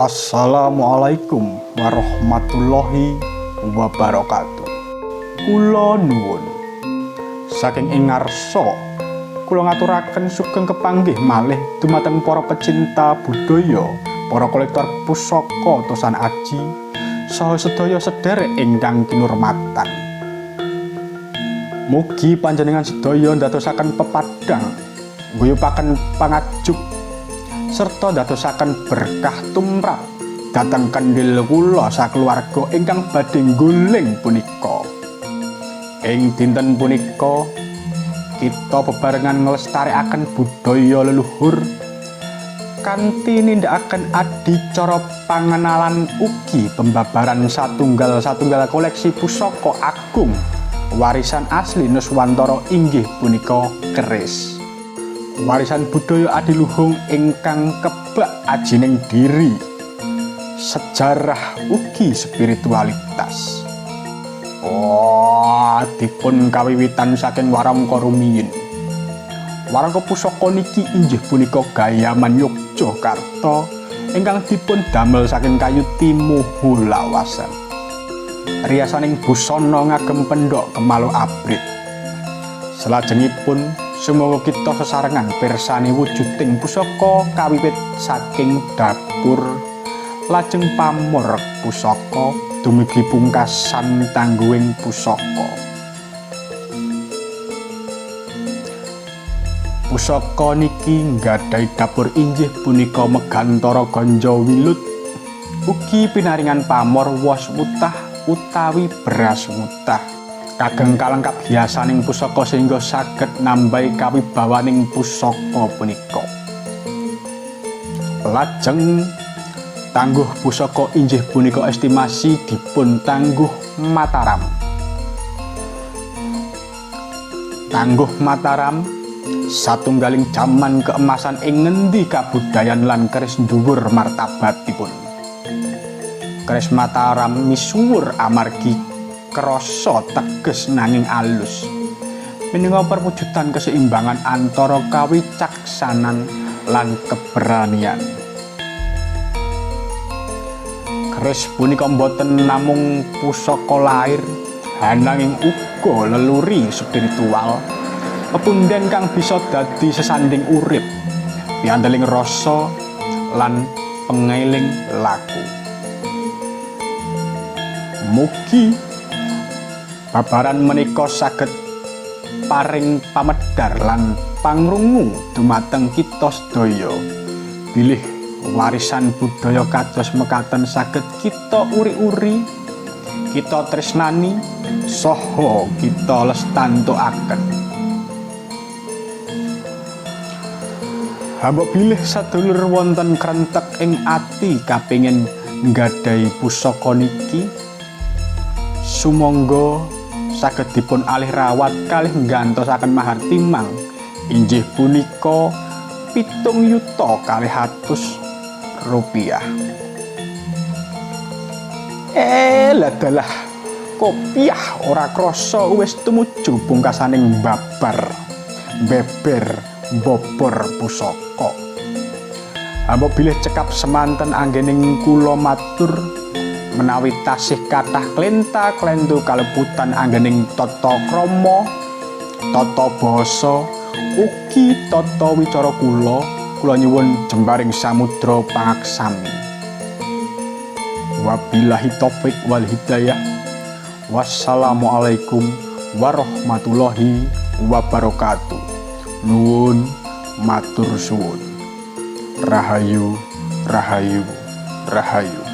Assalamualaikum warahmatullahi wabarakatuh. Kula nuwun saking ing ngarsa kula ngaturaken sugeng kepanggih malih dumateng para pecinta budaya, para kolektor pusaka tosan aji saha sedaya sedherek ingkang kinurmatan. Mugi panjenengan sedaya ndadosaken pepadang, ngguyupaken pangajub serta ndadosaken berkah tumrap dhateng kendhil kula sakluwarga ingkang badhe ngguling punika. Ing dinten punika kita bebarengan nglestarekaken budaya leluhur kanthi nindakaken adicara pangenalan ugi pembabaran satunggal koleksi pusaka agung warisan asli Nuswantara inggih punika keris. Warisan budaya adiluhung ingkang kebak ajining diri, sejarah ugi spiritualitas. Dipun kawiwitan saking Warangka rumiyin. Warangka pusaka niki inggih punika Gayaman Yogyakarta ingkang dipun damel saking kayu timuhu lawasan. Riyasaning busana ngagem pendhok kemalu abrit. Salajengipun sumangga kita sesarengan pirsani wujuding pusaka kawiwit saking dapur lajeng pamor pusaka dumugi pungkasan tangguhing pusaka. Pusaka niki nggadhahi dapur inggih punika Megantara Ganja Wilut ugi pinaringan pamor wos wutah utawi beras wutah. Kageng kalengkap hiasaning pusaka sehingga saged nambahi kawibawaning pusaka punika. Lajeng tangguh pusaka inggih punika estimasi dipun tangguh Mataram. Tangguh Mataram satunggaling jaman keemasan ing ngendi kabudayan lan keris dhuwur martabatipun. Keris Mataram misuwur amargi krasa teges nanging alus, minangka perwujudan keseimbangan antara kawicaksanan lan keberanian. Keris punika boten namung pusaka lair, ananging uga leluri spiritual, pepundhen kang bisa dadi sesanding urip, piandeling rasa lan pengeling laku. Mugi babaran menika saged paring pamedhar lan pangrungu dumateng kita sedaya bilih warisan budaya kados mekaten saged kita uri-uri, kita tresnani saha kita lestantukaken. Hamba bilih sadulur wonten krentek ing ati kapengin nggadhahi pusaka niki, sumangga saged dipun alih rawat kalih nggantosaken mahar timang inggih punika 7.200.000 rupiah. Ladalah kopiah ora krasa wis tumuju pungkasaning babar beber bobor pusaka. Hamba bilih cekap semanten anggening kula matur menawi tasih kathah klenta-klentu kalebutan anggening tata krama, tata basa, ugi tata wicara kula nyuwun jembaring samudra pangaksami. Wabillahi taufik wal hidayah. Wassalamualaikum warahmatullahi wabarakatuh. Nuwun matur suwun. Rahayu, rahayu, rahayu.